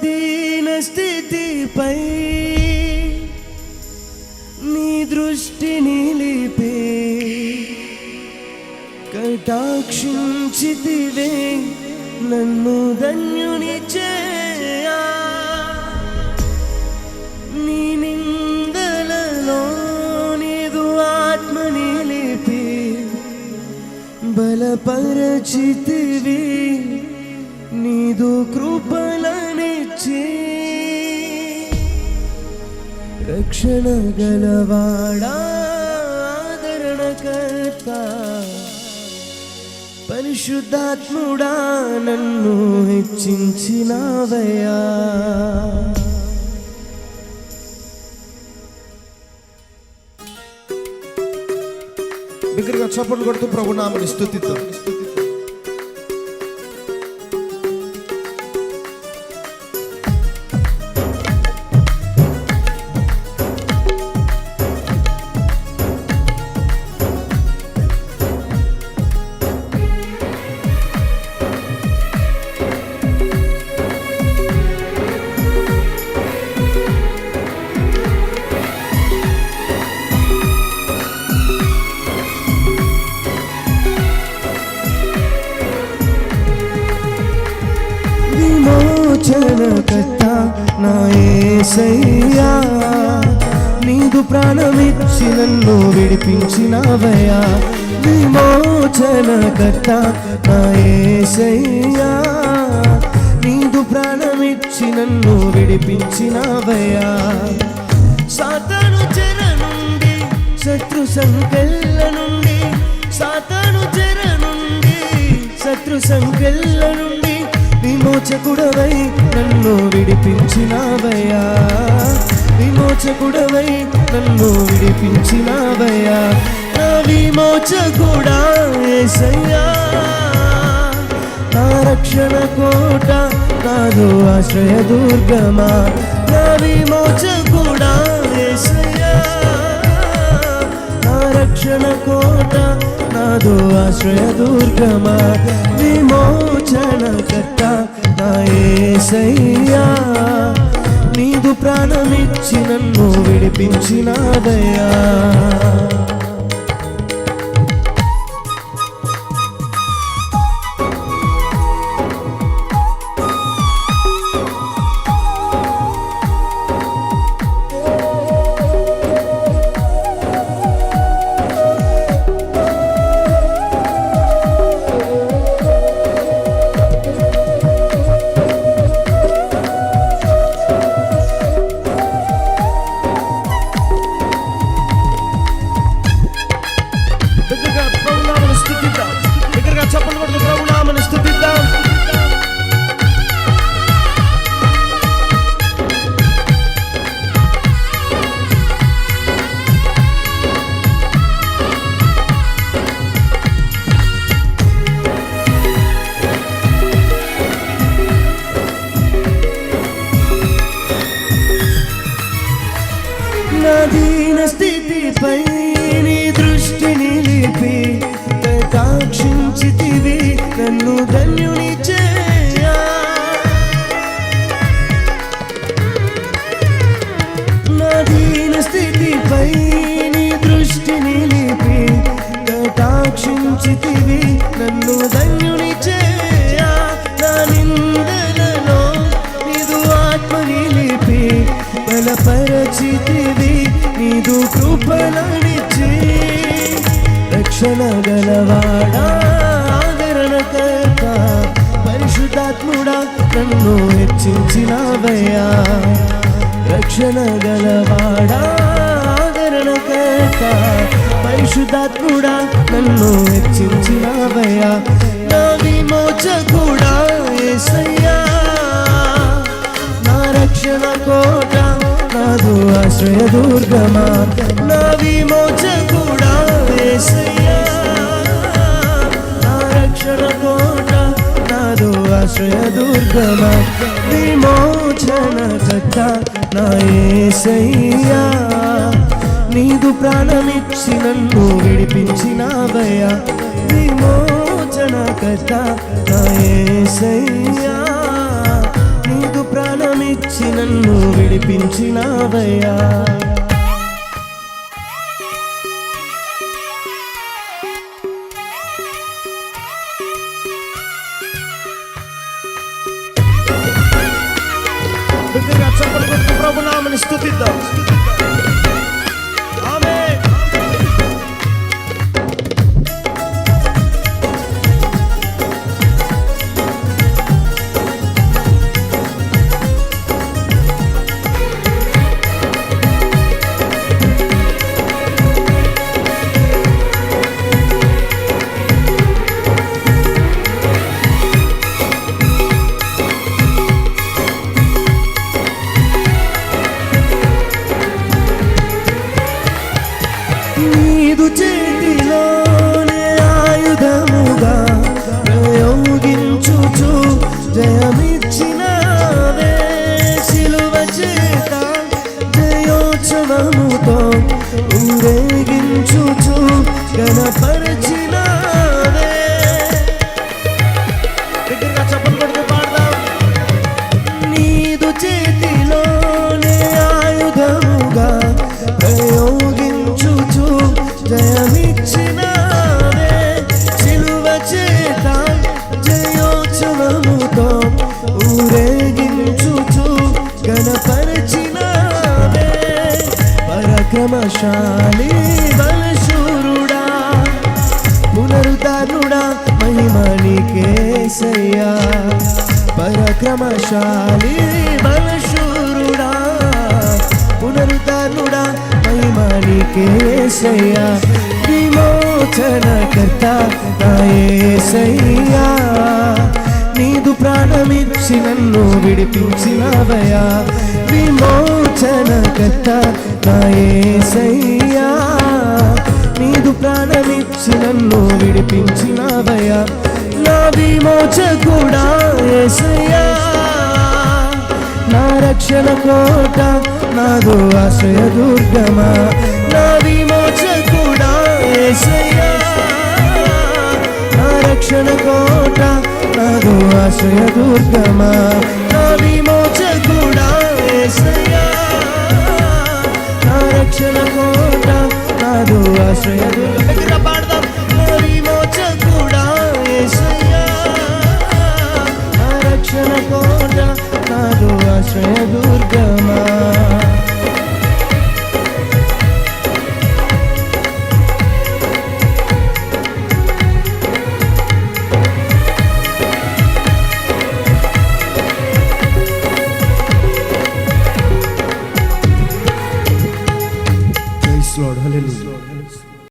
దీన స్థితిపై నీ దృష్టి నిలిపే కటాక్షించితివే నన్ను ధన్యుని చేయా నీ నిందలలో నీదు ఆత్మ నిలిపి బలపరచితివి నీదు కృపలనిచ్చి రక్షణ గలవాడా ఆదరణకర్త పరిశుద్ధాత్ముడా నన్ను హెచ్చించినావయ్యా. బిగ్గరగా చప్పట్లు కొడుతూ ప్రభు నామమును స్తుతిద్దాం. విమోచనకర్త నా యేసయ్యా నీదు ప్రాణమిచ్చి నన్ను విడిపించినావయ్యా. విమోచనకర్త నా యేసయ్యా నీదు ప్రాణమిచ్చి నన్ను విడిపించినావయ్యా. సాతాను చెర నుండి శత్రు సంకెళ్ళ నుండి సాతాను చెర నుండి శత్రు సంకెళ్ళ నుండి విమోచకుడవై నన్ను విడిపించినావయ్యా. విమోచకుడవై నన్ను విడిపించినావయ్యా. నా విమోచకుడా యేసయ్యా నా రక్షణ కోట నాదు ఆశ్రయ దుర్గమా. నా విమోచకుడా యేసయ్యా నా రక్షణ కోట నాదు ఆశ్రయ దుర్గమా. విమోచనకర్త నా యేసయ్యా నీదు ప్రాణమిచ్చి నన్ను విడిపించినావయ్యా. చప్పట్లు కొడుతూ ప్రభు నామమును స్తుతిద్దాం. నా దీన స్థితిపై నీ దృష్టి నిలిపి కటాక్షించితివి నన్ను ధన్యుని చేయా. నా దీన స్థితిపై నీ దృష్టి నిలిపి కటాక్షించితివి నన్ను ధన్యుని చేయా. నా నిందలలో నీదు ఆత్మ నిలిపి బలపరచితివి నీదు కృపలనిచ్చి రక్షణ గలవాడా ఆదరణకర్త పరిశుద్ధాత్ముడా నన్ను హెచ్చించినావయ్యా. రక్షణ గలవాడా ఆదరణకర్త పరిశుద్ధాత్ముడా నన్ను హెచ్చించినావయ్యా. నా విమోచకుడా యేసయ్యా నా రక్షణ కోట నాదు ఆశ్రయ దుర్గమా. నా విమోచకుడా యేసయ్యా నా రక్షణ కోట నాదు ఆశ్రయ దుర్గమా. విమోచనకర్త నా యేసయ్యా నీదు ప్రాణమిచ్చి నన్ను విడిపించినావయ్యా. విమోచనకర్త నా యేసయ్యా నీదు ప్రాణ ప్రాణమిచ్చి నన్ను విడిపించినావయ్యా. బిగ్గరగా చప్పట్లు కొడుతూ ప్రభు నామమును స్తుతిద్దాం. ఆమేన్. నీదు చేతిలోనే ఆయుధముగా ప్రయోగించుచు జయమిచ్చినావే. శిలువ చేత జయోత్సవముతో ఊరేగించుచు గణపరచినావే. బిగ్గరగా చప్పట్లు కొడుతూ పాడదాం. నీదు చేతిలోనే ఆయుధముగా ప్రయోగించుచు జయమిచ్చినావే. శిలువ చేత జయోత్సవముతో ఊరేగించుచు గణపరచినావే. పరాక్రమశాలి బలశూరుడా పునరుద్ధారుడా మహిమ నీకేసయ్యా. పరాక్రమశాలి బలశూరుడా పునరుద్ధారుడా మహిమ నీకేసయ్యా. విమోచనకర్త నా యేసయ్యా. నీదు ప్రాణమిచ్చి నన్ను విడిపించినావయ్యా. విమోచనకర్త నా యేసయ్యా. నీదు ప్రాణమిచ్చి నన్ను విడిపించినావయ్యా. నా విమోచకుడా యేసయ్యా. నా రక్షణ కోట నాదు ఆశ్రయ దుర్గమా. నా విమోచకుడా యేసయ్యా. నా రక్షణ కోట నాదు ఆశ్రయ దుర్గమా. నా విమోచకుడా యేసయ్యా. నా రక్షణ కోట నాదు ఆశ్రయ దుర్గమా. బిగ్గరగా పాడదాం. నా విమోచకుడా యేసయ్యా. నా రక్షణ కోట నాదు ఆశ్రయ దుర్గమా. Praise lord. హల్లెలూయా.